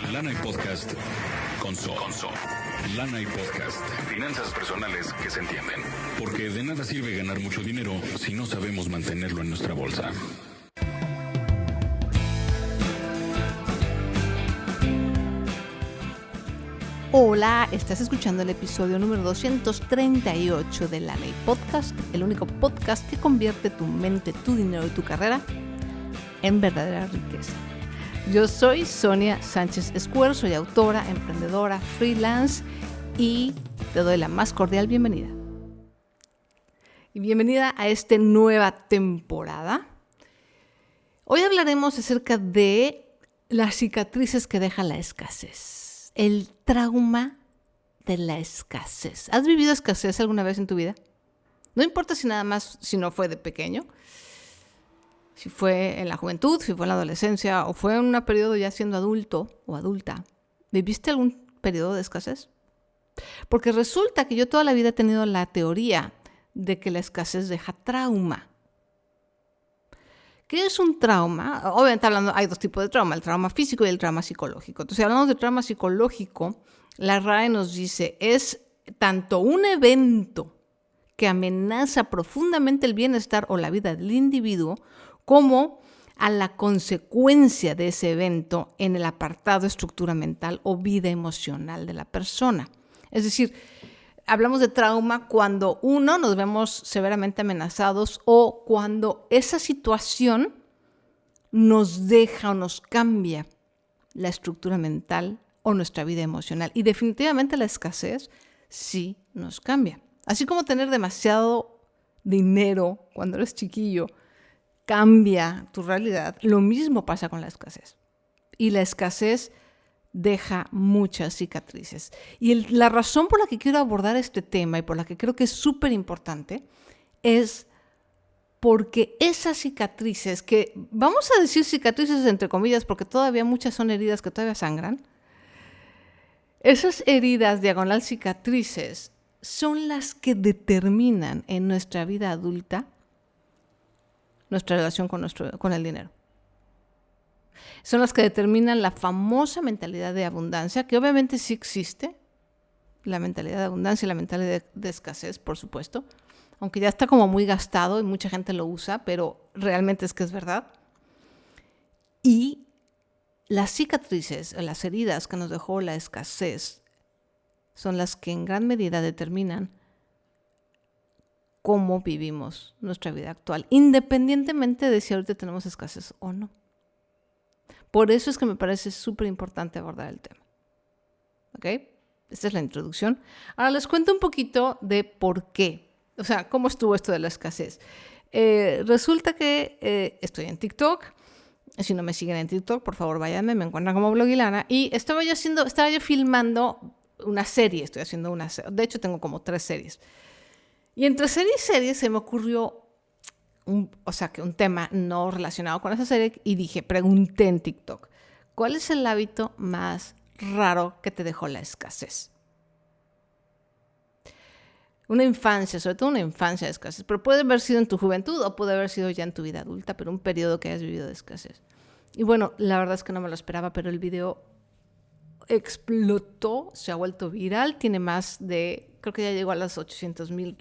Lana y Podcast con So. Lana y Podcast. Finanzas personales que se entienden. Porque de nada sirve ganar mucho dinero si no sabemos mantenerlo en nuestra bolsa. Hola, estás escuchando el episodio número 238 de Lana y Podcast, el único podcast que convierte tu mente, tu dinero y tu carrera en verdadera riqueza. Yo soy Sonia Sánchez Escuer, soy autora, emprendedora, freelance y te doy la más cordial bienvenida. Y bienvenida a esta nueva temporada. Hoy hablaremos acerca de las cicatrices que deja la escasez, el trauma de la escasez. ¿Has vivido escasez alguna vez en tu vida? No importa si nada más, si no fue de pequeño, si fue en la juventud, si fue en la adolescencia o fue en un periodo ya siendo adulto o adulta. ¿Viviste algún periodo de escasez? Porque resulta que yo toda la vida he tenido la teoría de que la escasez deja trauma. ¿Qué es un trauma? Obviamente hay dos tipos de trauma, el trauma físico y el trauma psicológico. Entonces, si hablamos de trauma psicológico, la RAE nos dice, es tanto un evento que amenaza profundamente el bienestar o la vida del individuo, como a la consecuencia de ese evento en el apartado estructura mental o vida emocional de la persona. Es decir, hablamos de trauma cuando nos vemos severamente amenazados o cuando esa situación nos deja o nos cambia la estructura mental o nuestra vida emocional. Y definitivamente la escasez sí nos cambia. Así como tener demasiado dinero cuando eres chiquillo cambia tu realidad, lo mismo pasa con la escasez. Y la escasez deja muchas cicatrices. Y la razón por la que quiero abordar este tema y por la que creo que es súper importante es porque esas cicatrices, que vamos a decir cicatrices entre comillas porque todavía muchas son heridas que todavía sangran, esas heridas diagonal cicatrices son las que determinan en nuestra vida adulta nuestra relación con el dinero. Son las que determinan la famosa mentalidad de abundancia, que obviamente sí existe, la mentalidad de abundancia y la mentalidad de escasez, por supuesto, aunque ya está como muy gastado y mucha gente lo usa, pero realmente es que es verdad. Y las cicatrices, las heridas que nos dejó la escasez, son las que en gran medida determinan cómo vivimos nuestra vida actual, independientemente de si ahorita tenemos escasez o no. Por eso es que me parece súper importante abordar el tema. ¿Ok? Esta es la introducción. Ahora les cuento un poquito de por qué. O sea, cómo estuvo esto de la escasez. Resulta que estoy en TikTok. Si no me siguen en TikTok, por favor, váyanme. Me encuentran como Blogilana. Y estaba yo filmando una serie. De hecho, tengo como 3 series. Y entre serie y serie se me ocurrió un tema no relacionado con esa serie y pregunté en TikTok, ¿cuál es el hábito más raro que te dejó la escasez? Una infancia, sobre todo una infancia de escasez, pero puede haber sido en tu juventud o puede haber sido ya en tu vida adulta, pero un periodo que hayas vivido de escasez. Y bueno, la verdad es que no me lo esperaba, pero el video explotó, se ha vuelto viral, tiene más de, creo que ya llegó a las 800,000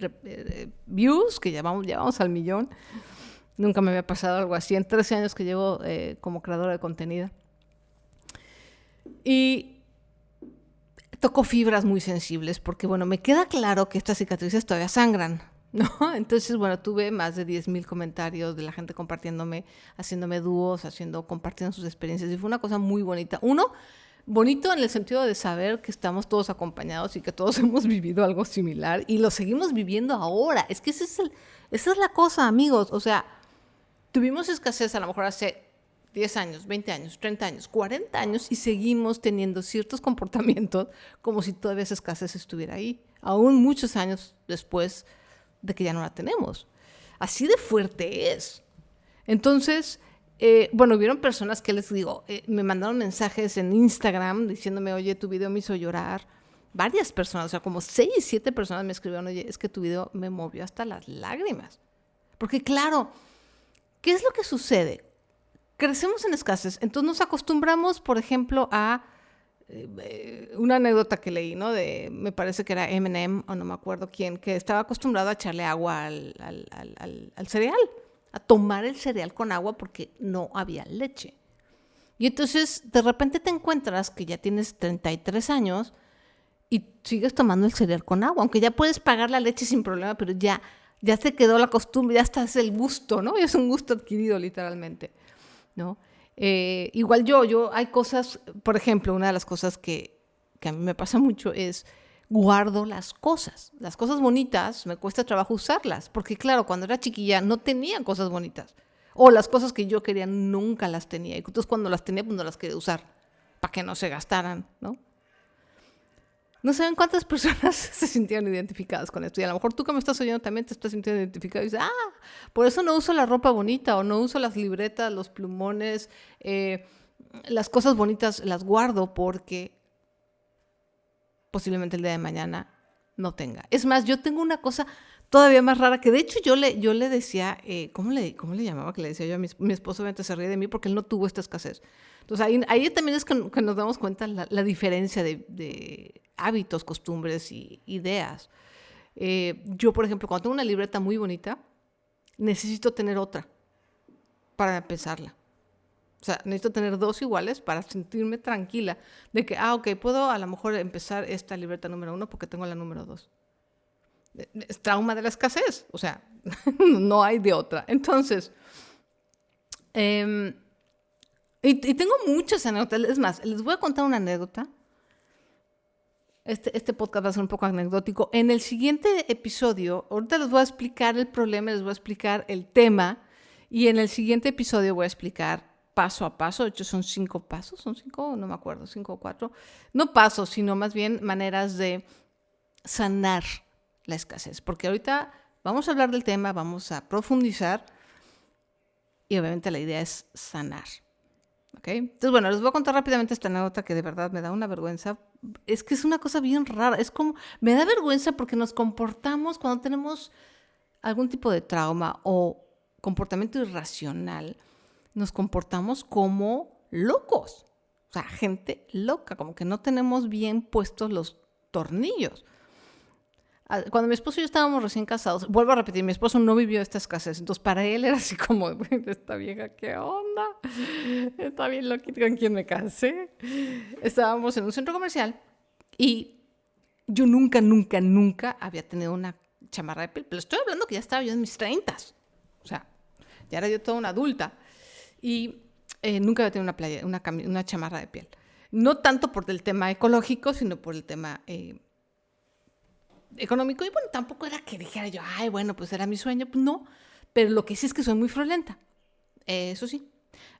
views, que ya vamos al 1,000,000. Nunca me había pasado algo así en 13 años que llevo como creadora de contenido. Y tocó fibras muy sensibles porque, bueno, me queda claro que estas cicatrices todavía sangran, ¿no? Entonces, bueno, tuve más de 10,000 comentarios de la gente compartiéndome, haciéndome dúos, compartiendo sus experiencias. Y fue una cosa muy bonita. Bonito en el sentido de saber que estamos todos acompañados y que todos hemos vivido algo similar y lo seguimos viviendo ahora. Es que esa es la cosa, amigos. O sea, tuvimos escasez a lo mejor hace 10 años, 20 años, 30 años, 40 años y seguimos teniendo ciertos comportamientos como si todavía esa escasez estuviera ahí, aún muchos años después de que ya no la tenemos. Así de fuerte es. Entonces, vieron personas que les digo, me mandaron mensajes en Instagram diciéndome, oye, tu video me hizo llorar. Varias personas, o sea, como 6, 7 personas me escribieron, oye, es que tu video me movió hasta las lágrimas. Porque claro, ¿qué es lo que sucede? Crecemos en escasez, entonces nos acostumbramos, por ejemplo, a una anécdota que leí, ¿no? Me parece que era Eminem, o no me acuerdo quién, que estaba acostumbrado a echarle agua al cereal, a tomar el cereal con agua porque no había leche. Y entonces, de repente te encuentras que ya tienes 33 años y sigues tomando el cereal con agua, aunque ya puedes pagar la leche sin problema, pero ya te quedó la costumbre, ya está, es el gusto, ¿no? Es un gusto adquirido literalmente, ¿no? Igual yo hay cosas, por ejemplo, una de las cosas que a mí me pasa mucho es guardo las cosas bonitas, me cuesta trabajo usarlas, porque claro, cuando era chiquilla no tenía cosas bonitas, o las cosas que yo quería nunca las tenía, y entonces cuando las tenía pues no las quería usar, para que no se gastaran, ¿no? No saben cuántas personas se sintieron identificadas con esto. Y a lo mejor tú que me estás oyendo también te estás sintiendo identificado. Y dices, por eso no uso la ropa bonita, o no uso las libretas, los plumones, las cosas bonitas las guardo porque posiblemente el día de mañana no tenga. Es más, yo tengo una cosa todavía más rara que de hecho yo le decía, ¿cómo le llamaba? Que le decía yo a mi esposo, obviamente se ríe de mí porque él no tuvo esta escasez. Entonces ahí también es que nos damos cuenta la diferencia de hábitos, costumbres y ideas. Yo, por ejemplo, cuando tengo una libreta muy bonita, necesito tener otra para empezarla. O sea, necesito tener dos iguales para sentirme tranquila de que, ok, puedo a lo mejor empezar esta libreta número 1 porque tengo la número 2. Es trauma de la escasez, o sea, no hay de otra. Entonces, y tengo muchas anécdotas. Es más, les voy a contar una anécdota. Este podcast va a ser un poco anecdótico. En el siguiente episodio, ahorita les voy a explicar el problema, les voy a explicar el tema, y en el siguiente episodio voy a explicar paso a paso. De hecho, son 5 pasos, son 5, no me acuerdo, 5 o 4. No pasos, sino más bien maneras de sanar la escasez. Porque ahorita vamos a hablar del tema, vamos a profundizar, y obviamente la idea es sanar. ¿Okay? Entonces, bueno, les voy a contar rápidamente esta anécdota que de verdad me da una vergüenza. Es que es una cosa bien rara. Es como, me da vergüenza porque nos comportamos cuando tenemos algún tipo de trauma o comportamiento irracional. Nos comportamos como locos. O sea, gente loca, como que no tenemos bien puestos los tornillos. Cuando mi esposo y yo estábamos recién casados, vuelvo a repetir, mi esposo no vivió esta escasez, entonces para él era así como, esta vieja, ¿qué onda? Está bien loquita con quien me casé. Estábamos en un centro comercial y yo nunca había tenido una chamarra de piel, pero estoy hablando que ya estaba yo en mis 30s, o sea, ya era yo toda una adulta y nunca había tenido una chamarra de piel. No tanto por el tema ecológico, sino por el tema económico, y bueno, tampoco era que dijera yo, bueno, pues era mi sueño, pues no, pero lo que sí es que soy muy friolenta, eso sí.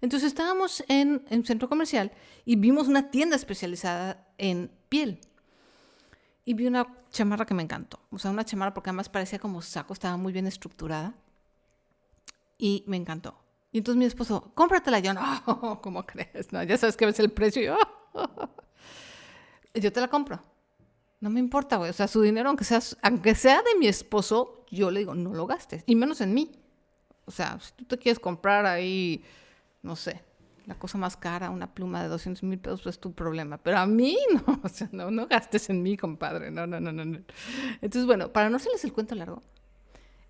Entonces estábamos en un centro comercial y vimos una tienda especializada en piel y vi una chamarra que me encantó, o sea, una chamarra porque además parecía como saco, estaba muy bien estructurada y me encantó. Y entonces mi esposo, cómpratela. Yo, no, ¿cómo crees? No, ya sabes que ves el precio. Y yo te la compro. No me importa, güey. O sea, su dinero, aunque sea de mi esposo, yo le digo, no lo gastes. Y menos en mí. O sea, si tú te quieres comprar ahí, no sé, la cosa más cara, una pluma de 200,000 pesos, pues es tu problema. Pero a mí, no. O sea, no gastes en mí, compadre. No. Entonces, bueno, para no hacerles el cuento largo,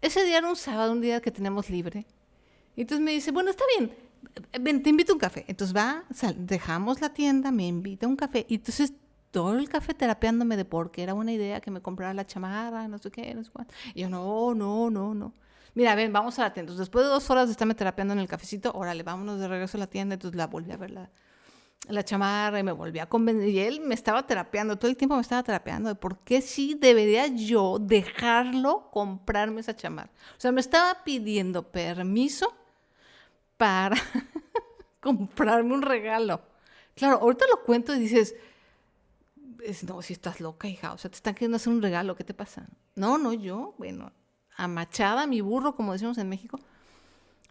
ese día era un sábado, un día que teníamos libre. Y entonces me dice, bueno, está bien, ven, te invito a un café. Entonces dejamos la tienda, me invita a un café. Y entonces todo el café terapeándome de por qué era buena idea que me comprara la chamarra, no sé qué, no sé cuánto. Y yo, no. Mira, ven, vamos a la tienda. Entonces, después de 2 horas de estarme terapeando en el cafecito, órale, vámonos de regreso a la tienda. Entonces la volví a ver la chamarra y me volví a convencer. Y él me estaba terapeando, todo el tiempo me estaba terapeando de por qué sí debería yo dejarlo comprarme esa chamarra. O sea, me estaba pidiendo permiso para comprarme un regalo. Claro, ahorita lo cuento y dices, no, si estás loca, hija, o sea, te están queriendo hacer un regalo, ¿qué te pasa? No, yo, bueno, amachada mi burro, como decimos en México,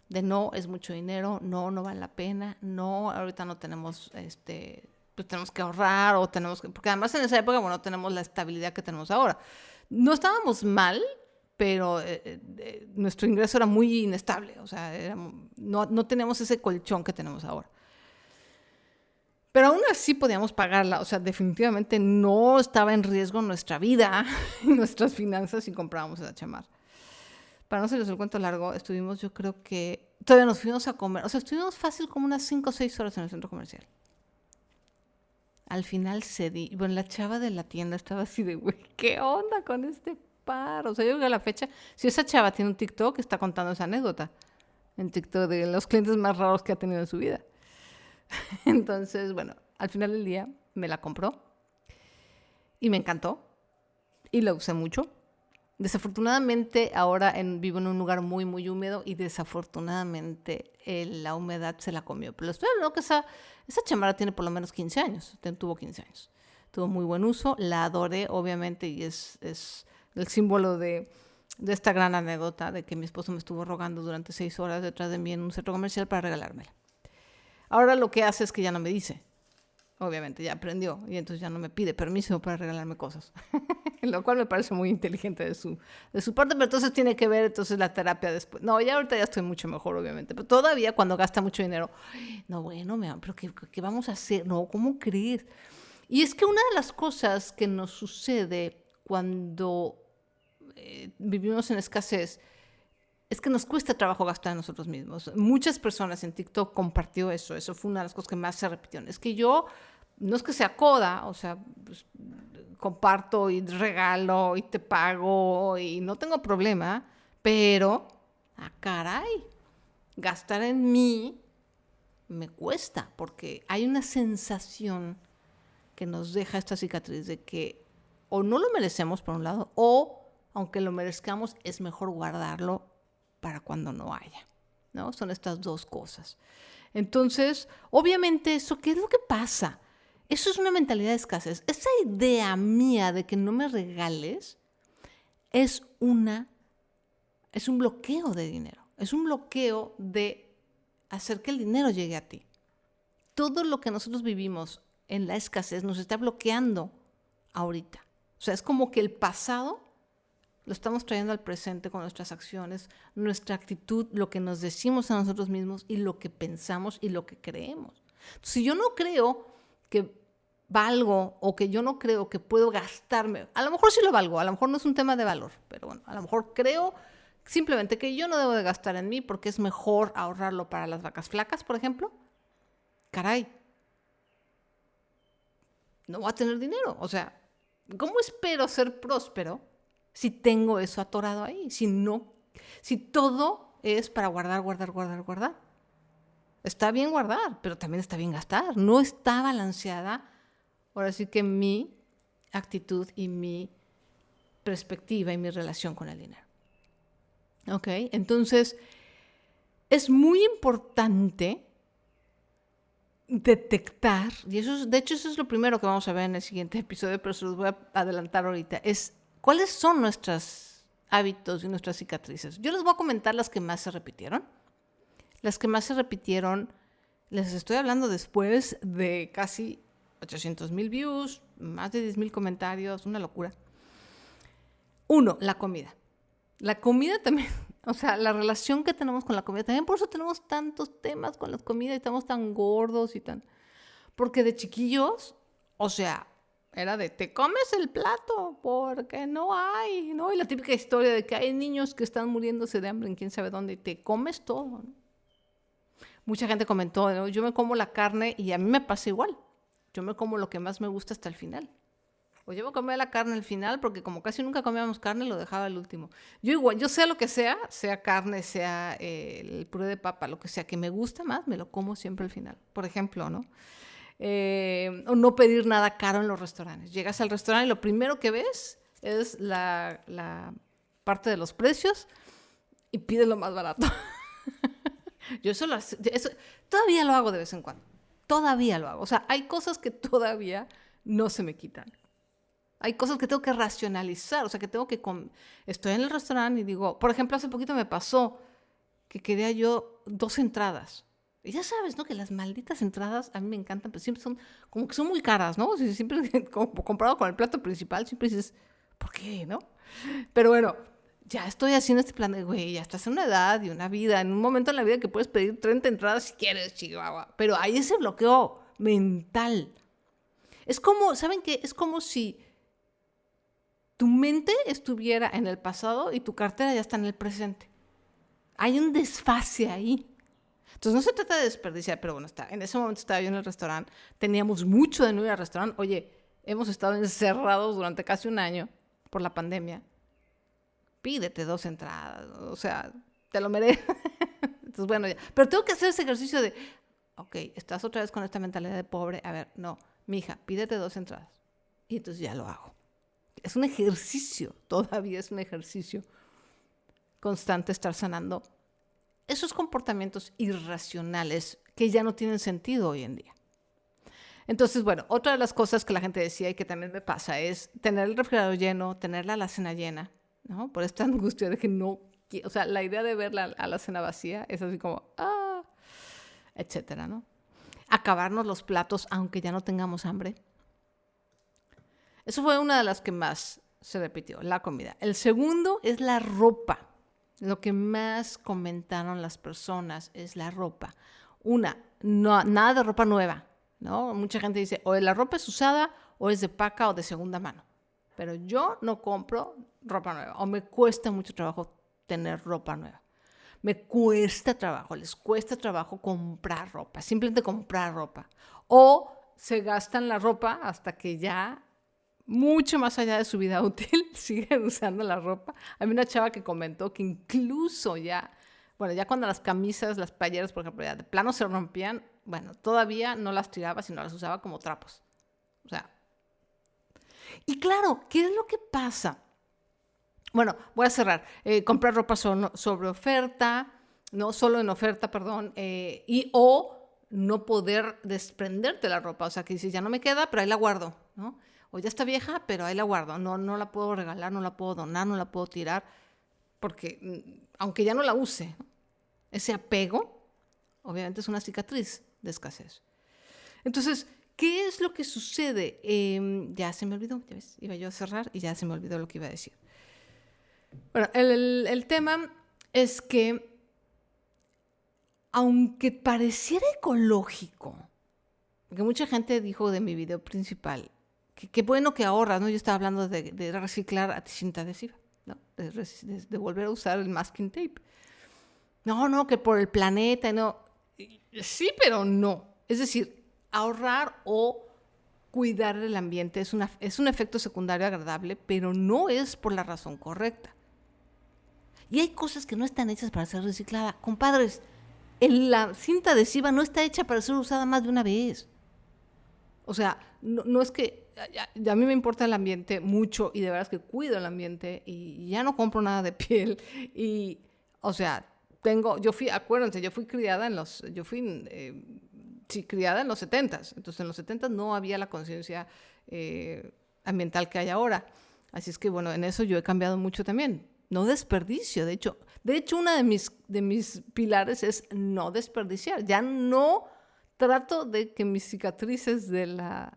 de no, es mucho dinero, no vale la pena, no, ahorita no tenemos, pues tenemos que ahorrar o tenemos que, porque además en esa época, bueno, tenemos la estabilidad que tenemos ahora. No estábamos mal, pero nuestro ingreso era muy inestable, o sea, no teníamos ese colchón que tenemos ahora. Pero aún así podíamos pagarla, o sea, definitivamente no estaba en riesgo nuestra vida y nuestras finanzas si comprábamos esa chamarra. Para no hacerles el cuento largo, estuvimos, yo creo que, todavía nos fuimos a comer, o sea, estuvimos fácil como unas 5 o 6 horas en el centro comercial. Al final cedí, bueno, la chava de la tienda estaba así de, güey, ¿qué onda con este par? O sea, yo creo que a la fecha, si esa chava tiene un TikTok, está contando esa anécdota en TikTok de los clientes más raros que ha tenido en su vida. Entonces, bueno, al final del día me la compró y me encantó y la usé mucho. Desafortunadamente ahora vivo en un lugar muy, muy húmedo y desafortunadamente la humedad se la comió. Pero estoy hablando que esa chamarra tiene por lo menos 15 años, tuvo 15 años. Tuvo muy buen uso, la adoré obviamente y es el símbolo de esta gran anécdota de que mi esposo me estuvo rogando durante 6 horas detrás de mí en un centro comercial para regalármela. Ahora lo que hace es que ya no me dice. Obviamente ya aprendió y entonces ya no me pide permiso para regalarme cosas. Lo cual me parece muy inteligente de su parte, pero entonces tiene que ver la terapia después. No, ya ahorita ya estoy mucho mejor, obviamente. Pero todavía cuando gasta mucho dinero, no, bueno, pero ¿qué vamos a hacer? No, ¿cómo crees? Y es que una de las cosas que nos sucede cuando vivimos en escasez es que nos cuesta trabajo gastar en nosotros mismos. Muchas personas en TikTok compartió eso. Eso fue una de las cosas que más se repitió. Es que yo, no es que sea coda, o sea, pues, comparto y regalo y te pago y no tengo problema, pero, caray, gastar en mí me cuesta porque hay una sensación que nos deja esta cicatriz de que o no lo merecemos por un lado o, aunque lo merezcamos, es mejor guardarlo para cuando no haya, ¿no? Son estas dos cosas. Entonces, obviamente, ¿qué es lo que pasa? Eso es una mentalidad de escasez. Esa idea mía de que no me regales es un bloqueo de dinero. Es un bloqueo de hacer que el dinero llegue a ti. Todo lo que nosotros vivimos en la escasez nos está bloqueando ahorita. O sea, es como que el pasado lo estamos trayendo al presente con nuestras acciones, nuestra actitud, lo que nos decimos a nosotros mismos y lo que pensamos y lo que creemos. Si yo no creo que valgo o que yo no creo que puedo gastarme, a lo mejor sí lo valgo, a lo mejor no es un tema de valor, pero bueno, a lo mejor creo simplemente que yo no debo de gastar en mí porque es mejor ahorrarlo para las vacas flacas, por ejemplo. Caray, no voy a tener dinero. O sea, ¿cómo espero ser próspero si tengo eso atorado ahí? Si todo es para guardar. Está bien guardar, pero también está bien gastar. No está balanceada, ahora sí que mi actitud y mi perspectiva y mi relación con el dinero. ¿Ok? Entonces, es muy importante detectar, y de hecho eso es lo primero que vamos a ver en el siguiente episodio, pero se los voy a adelantar ahorita, es cuáles son nuestros hábitos y nuestras cicatrices. Yo les voy a comentar las que más se repitieron. Las que más se repitieron, les estoy hablando después de casi 800,000 views, más de 10,000 comentarios, una locura. 1, la comida. La comida también, o sea, la relación que tenemos con la comida, también por eso tenemos tantos temas con la comida y estamos tan gordos y tan... Porque de chiquillos, o sea, era de te comes el plato porque no hay, ¿no? Y la típica historia de que hay niños que están muriéndose de hambre en quién sabe dónde y te comes todo, ¿no? Mucha gente comentó, ¿no? Yo me como la carne y a mí me pasa igual. Yo me como lo que más me gusta hasta el final. O yo me comía la carne al final porque como casi nunca comíamos carne, lo dejaba al último. Yo igual, yo sea lo que sea carne, sea el puré de papa, lo que sea, que me gusta más, me lo como siempre al final. Por ejemplo, ¿no? O no pedir nada caro en los restaurantes. Llegas al restaurante y lo primero que ves es la parte de los precios y pides lo más barato. Yo eso todavía lo hago de vez en cuando. Todavía lo hago. O sea, hay cosas que todavía no se me quitan. Hay cosas que tengo que racionalizar. O sea, que tengo que... Estoy en el restaurante y digo... Por ejemplo, hace poquito me pasó que quería yo 2 entradas. Y ya sabes, ¿no? Que las malditas entradas a mí me encantan, pero siempre son como que son muy caras, ¿no? O sea, siempre comparado con el plato principal, siempre dices, ¿por qué, no? Pero bueno, ya estoy haciendo este plan de, güey, ya estás en una edad y una vida, en un momento en la vida que puedes pedir 30 entradas si quieres, Chihuahua. Pero hay ese bloqueo mental. Es como, ¿saben qué? Es como si tu mente estuviera en el pasado y tu cartera ya está en el presente. Hay un desfase ahí. Entonces no se trata de desperdiciar, pero bueno, en ese momento estaba yo en el restaurante, teníamos mucho de no ir al restaurante. Oye, hemos estado encerrados durante casi un año por la pandemia. Pídete 2 entradas, o sea, te lo mereces. Entonces, bueno, ya. Pero tengo que hacer ese ejercicio de, ok, estás otra vez con esta mentalidad de pobre. A ver, no, mija, pídete 2 entradas. Y entonces ya lo hago. Es un ejercicio, todavía es un ejercicio constante estar sanando esos comportamientos irracionales que ya no tienen sentido hoy en día. Entonces, bueno, otra de las cosas que la gente decía y que también me pasa es tener el refrigerador lleno, tener la alacena llena, ¿no? Por esta angustia de que no, o sea, la idea de ver la alacena vacía es así como, etcétera, ¿no? Acabarnos los platos aunque ya no tengamos hambre. Eso fue una de las que más se repitió, la comida. El segundo es la ropa. Lo que más comentaron las personas es la ropa. Nada de ropa nueva, ¿no? Mucha gente dice, o la ropa es usada, o es de paca o de segunda mano. Pero yo no compro ropa nueva, o me cuesta mucho trabajo tener ropa nueva. Me cuesta trabajo, les cuesta trabajo comprar ropa, simplemente comprar ropa. O se gastan la ropa hasta que ya, mucho más allá de su vida útil, siguen usando la ropa. Hay una chava que comentó que incluso ya cuando las camisas, las playeras, por ejemplo, ya de plano se rompían, bueno, todavía no las tiraba, sino las usaba como trapos. O sea, y claro, ¿qué es lo que pasa? Bueno, voy a cerrar. Comprar ropa sobre oferta, no solo en oferta, perdón, o no poder desprenderte la ropa. O sea, que dices, ya no me queda, pero ahí la guardo, ¿no? O ya está vieja, pero ahí la guardo. No la puedo regalar, no la puedo donar, no la puedo tirar, porque aunque ya no la use, ¿no? Ese apego, obviamente, es una cicatriz de escasez. Entonces, ¿qué es lo que sucede? Ya se me olvidó, ya ves, iba yo a cerrar y ya se me olvidó lo que iba a decir. Bueno, el tema es que, aunque pareciera ecológico, porque mucha gente dijo de mi video principal, que bueno que ahorras, ¿no? Yo estaba hablando de reciclar a cinta adhesiva, ¿no? De volver a usar el masking tape. No, que por el planeta, no. Sí, pero no. Es decir, ahorrar o cuidar el ambiente es un efecto secundario agradable, pero no es por la razón correcta. Y hay cosas que no están hechas para ser recicladas. Compadres, la cinta adhesiva no está hecha para ser usada más de una vez. O sea, no es que a mí me importa el ambiente mucho y de verdad es que cuido el ambiente y ya no compro nada de piel. Y, o sea, acuérdense, yo fui criada en los 70s. Entonces, en los 70s no había la conciencia ambiental que hay ahora. Así es que, bueno, en eso yo he cambiado mucho también. No desperdicio. De hecho, uno de mis pilares es no desperdiciar. Ya no trato de que mis cicatrices de la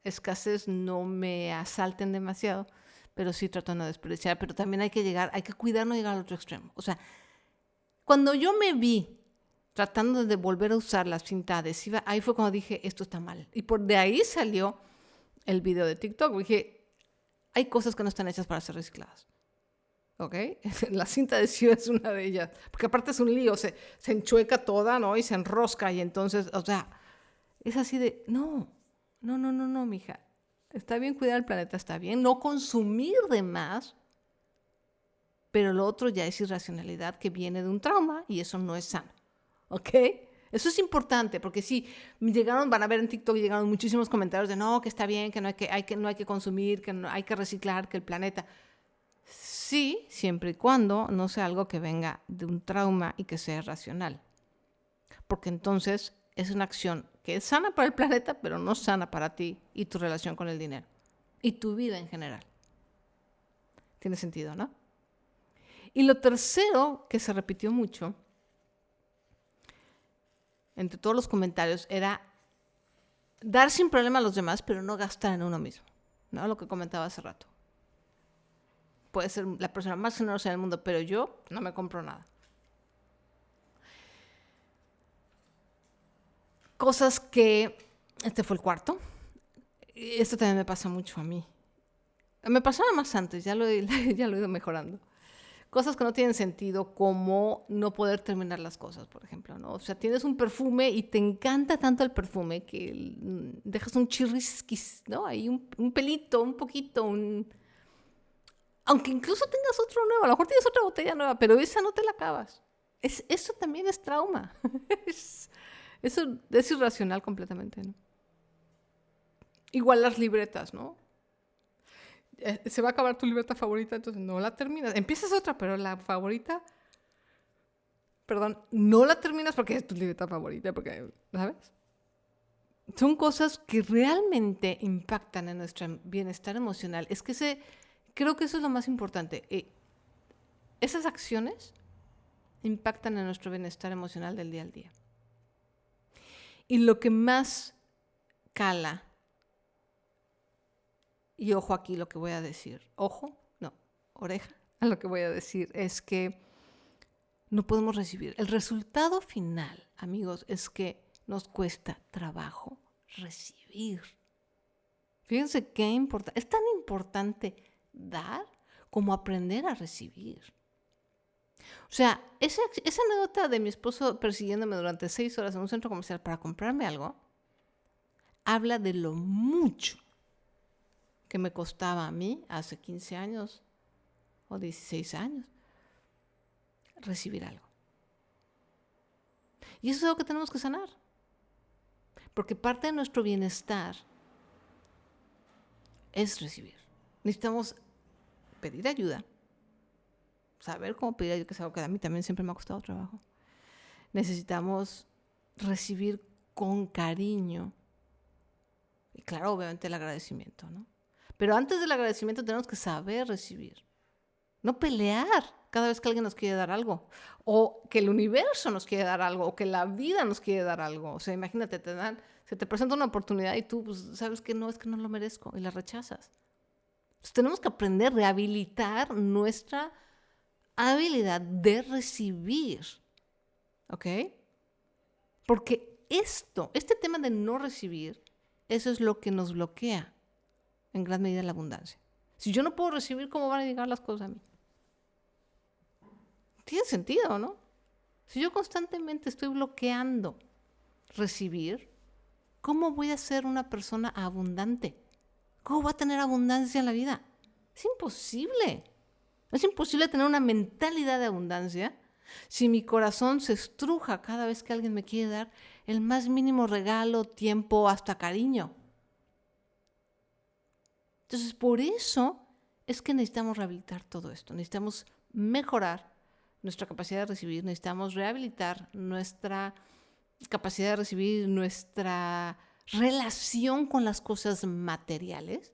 escasez no me asalten demasiado, pero sí trato de no desperdiciar. Pero también hay que cuidar no llegar al otro extremo. O sea, cuando yo me vi tratando de volver a usar la cinta adhesiva, ahí fue cuando dije, esto está mal. Y de ahí salió el video de TikTok. Dije, hay cosas que no están hechas para ser recicladas. ¿Ok? La cinta adhesiva es una de ellas. Porque aparte es un lío, se enchueca toda, ¿no? Y se enrosca y entonces, o sea, es así de, no, mija. Está bien cuidar el planeta, está bien. No consumir de más, pero lo otro ya es irracionalidad que viene de un trauma y eso no es sano. ¿Ok? Eso es importante porque sí, van a ver en TikTok, llegaron muchísimos comentarios de no, que está bien, que no hay que consumir, que no hay que reciclar, que el planeta... Sí, siempre y cuando no sea algo que venga de un trauma y que sea racional. Porque entonces es una acción que es sana para el planeta, pero no sana para ti y tu relación con el dinero. Y tu vida en general. Tiene sentido, ¿no? Y lo tercero que se repitió mucho entre todos los comentarios era dar sin problema a los demás, pero no gastar en uno mismo, ¿no? Lo que comentaba hace rato. Puede ser la persona más generosa del mundo, pero yo no me compro nada. Cosas que Este fue el cuarto. Esto también me pasa mucho a mí. Me pasaba más antes, ya lo he ido mejorando. Cosas que no tienen sentido, como no poder terminar las cosas, por ejemplo, ¿no? O sea, tienes un perfume y te encanta tanto el perfume que dejas un chirrisquis, ¿no? Ahí un pelito, un poquito, aunque incluso tengas otro nuevo, a lo mejor tienes otra botella nueva, pero esa no te la acabas. Eso también es trauma. Eso es irracional completamente, ¿no? Igual las libretas, ¿no? Se va a acabar tu libreta favorita, entonces no la terminas. Empiezas otra, pero la favorita, no la terminas porque es tu libreta favorita, porque, ¿sabes? Son cosas que realmente impactan en nuestro bienestar emocional. Creo que eso es lo más importante. Esas acciones impactan en nuestro bienestar emocional del día al día. Y lo que más cala, y ojo aquí lo que voy a decir, oreja a lo que voy a decir, es que no podemos recibir. El resultado final, amigos, es que nos cuesta trabajo recibir. Fíjense qué importante. Es tan importante dar como aprender a recibir. O sea, esa anécdota de mi esposo persiguiéndome durante 6 horas en un centro comercial para comprarme algo, habla de lo mucho que me costaba a mí hace 15 años o 16 años recibir algo. Y eso es algo que tenemos que sanar. Porque parte de nuestro bienestar es recibir. Necesitamos pedir ayuda, saber cómo pedir ayuda, que es algo que a mí también siempre me ha costado trabajo. Necesitamos recibir con cariño. Y claro, obviamente el agradecimiento, ¿no? Pero antes del agradecimiento tenemos que saber recibir. No pelear cada vez que alguien nos quiere dar algo. O que el universo nos quiere dar algo. O que la vida nos quiere dar algo. O sea, imagínate, se te presenta una oportunidad y tú pues, sabes que no lo merezco y la rechazas. Entonces tenemos que aprender a rehabilitar nuestra habilidad de recibir. ¿Ok? Porque este tema de no recibir, eso es lo que nos bloquea en gran medida la abundancia. Si yo no puedo recibir, ¿cómo van a llegar las cosas a mí? Tiene sentido, ¿no? Si yo constantemente estoy bloqueando recibir, ¿cómo voy a ser una persona abundante? ¿Cómo voy a tener abundancia en la vida? Es imposible. Es imposible tener una mentalidad de abundancia si mi corazón se estruja cada vez que alguien me quiere dar el más mínimo regalo, tiempo, hasta cariño. Entonces, por eso es que necesitamos rehabilitar todo esto. Necesitamos mejorar nuestra capacidad de recibir. Necesitamos rehabilitar nuestra capacidad de recibir, nuestra relación con las cosas materiales,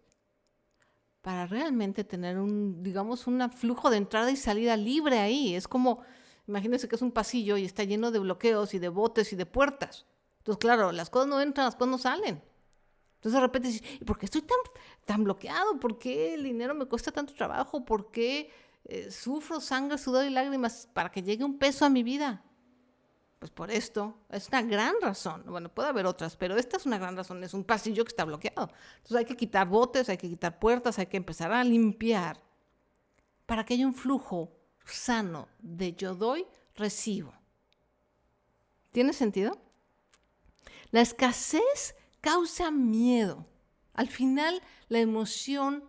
para realmente tener un flujo de entrada y salida libre ahí. Es como, imagínense que es un pasillo y está lleno de bloqueos y de botes y de puertas. Entonces, claro, las cosas no entran, las cosas no salen. Entonces de repente dices, ¿y por qué estoy tan bloqueado? ¿Por qué el dinero me cuesta tanto trabajo? ¿Por qué sufro sangre, sudor y lágrimas para que llegue un peso a mi vida? Pues por esto, es una gran razón. Bueno, puede haber otras, pero esta es una gran razón. Es un pasillo que está bloqueado. Entonces hay que quitar botes, hay que quitar puertas, hay que empezar a limpiar para que haya un flujo sano de yo doy, recibo. ¿Tiene sentido? La escasez causa miedo. Al final, la emoción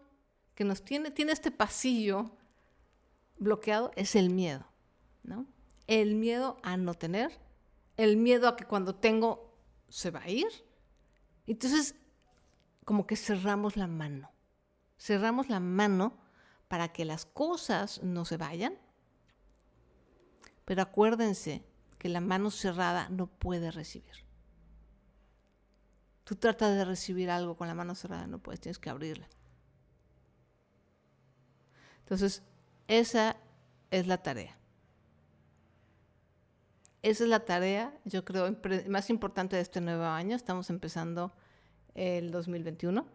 que nos tiene este pasillo bloqueado es el miedo, ¿no? El miedo a no tener, el miedo a que cuando tengo se va a ir. Entonces, como que cerramos la mano. Cerramos la mano para que las cosas no se vayan. Pero acuérdense que la mano cerrada no puede recibir. Tú tratas de recibir algo con la mano cerrada, no puedes, tienes que abrirla. Entonces, esa es la tarea. Esa es la tarea, yo creo, más importante de este nuevo año. Estamos empezando el 2021.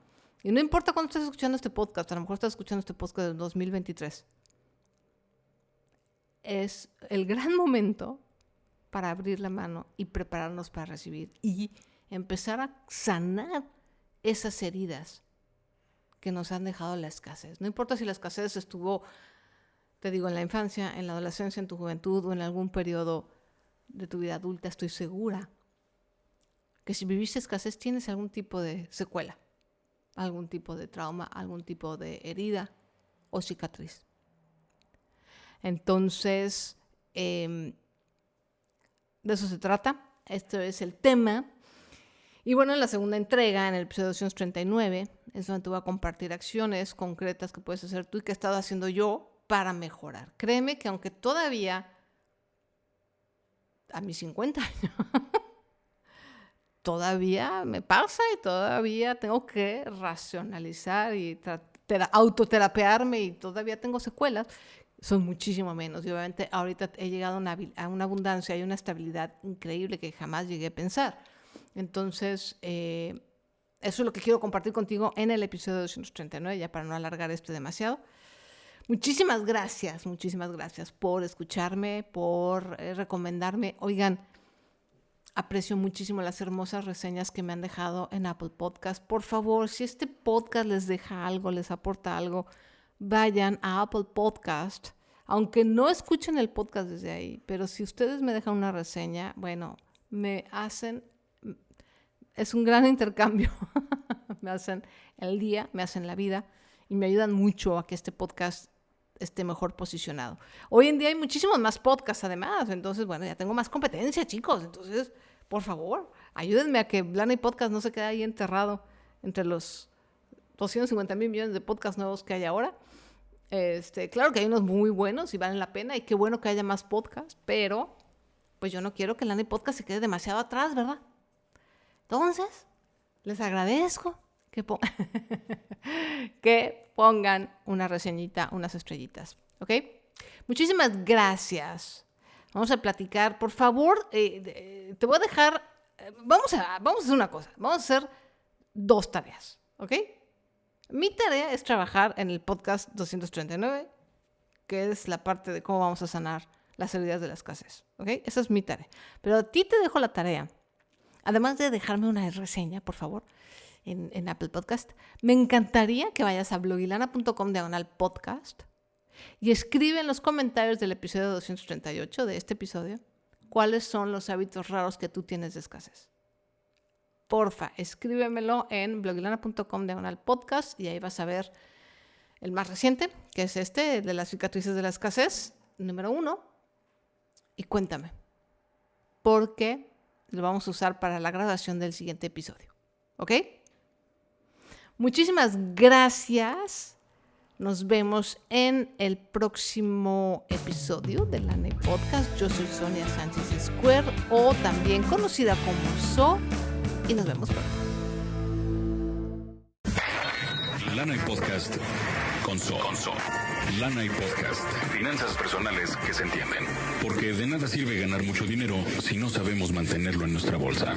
Y no importa cuándo estés escuchando este podcast, a lo mejor estás escuchando este podcast del 2023. Es el gran momento para abrir la mano y prepararnos para recibir. Y empezar a sanar esas heridas que nos han dejado la escasez. No importa si la escasez estuvo, te digo, en la infancia, en la adolescencia, en tu juventud o en algún periodo de tu vida adulta, estoy segura que si viviste escasez tienes algún tipo de secuela, algún tipo de trauma, algún tipo de herida o cicatriz. Entonces, de eso se trata. Este es el tema. Y bueno, en la segunda entrega, en el episodio 239, es donde te voy a compartir acciones concretas que puedes hacer tú y que he estado haciendo yo para mejorar. Créeme que aunque todavía, a mis 50 años, todavía me pasa y todavía tengo que racionalizar y autoterapearme y todavía tengo secuelas, son muchísimo menos. Y obviamente ahorita he llegado a una abundancia y una estabilidad increíble que jamás llegué a pensar. Entonces, eso es lo que quiero compartir contigo en el episodio 239, ya para no alargar esto demasiado. Muchísimas gracias por escucharme, por recomendarme. Oigan, aprecio muchísimo las hermosas reseñas que me han dejado en Apple Podcast. Por favor, si este podcast les deja algo, les aporta algo, vayan a Apple Podcast. Aunque no escuchen el podcast desde ahí, pero si ustedes me dejan una reseña, bueno, es un gran intercambio. Me hacen el día, me hacen la vida y me ayudan mucho a que este podcast esté mejor posicionado. Hoy en día hay muchísimos más podcasts además, entonces, bueno, ya tengo más competencia, chicos. Entonces, por favor, ayúdenme a que Lana y Podcast no se quede ahí enterrado entre los 250,000 millones de podcasts nuevos que hay ahora. Claro que hay unos muy buenos y valen la pena y qué bueno que haya más podcasts, pero pues yo no quiero que Lana y Podcast se quede demasiado atrás, ¿verdad? Entonces, les agradezco que pongan una reseñita, unas estrellitas, ¿ok? Muchísimas gracias. Vamos a platicar, por favor, te voy a dejar, vamos a hacer una cosa, vamos a hacer 2 tareas, ¿ok? Mi tarea es trabajar en el podcast 239, que es la parte de cómo vamos a sanar las heridas de la escasez, ¿ok? Esa es mi tarea. Pero a ti te dejo la tarea, además de dejarme una reseña, por favor, en Apple Podcast, me encantaría que vayas a blogilana.com/podcast y escribe en los comentarios del episodio 238 de este episodio cuáles son los hábitos raros que tú tienes de escasez. Porfa, escríbemelo en blogilana.com/podcast y ahí vas a ver el más reciente, que es el de las cicatrices de la escasez, número 1. Y cuéntame, porque lo vamos a usar para la grabación del siguiente episodio. ¿Ok? Muchísimas gracias. Nos vemos en el próximo episodio de Lana y Podcast. Yo soy Sonia Sánchez Square, o también conocida como So, y nos vemos pronto. Lana y Podcast con So. Lana y Podcast. Finanzas personales que se entienden. Porque de nada sirve ganar mucho dinero si no sabemos mantenerlo en nuestra bolsa.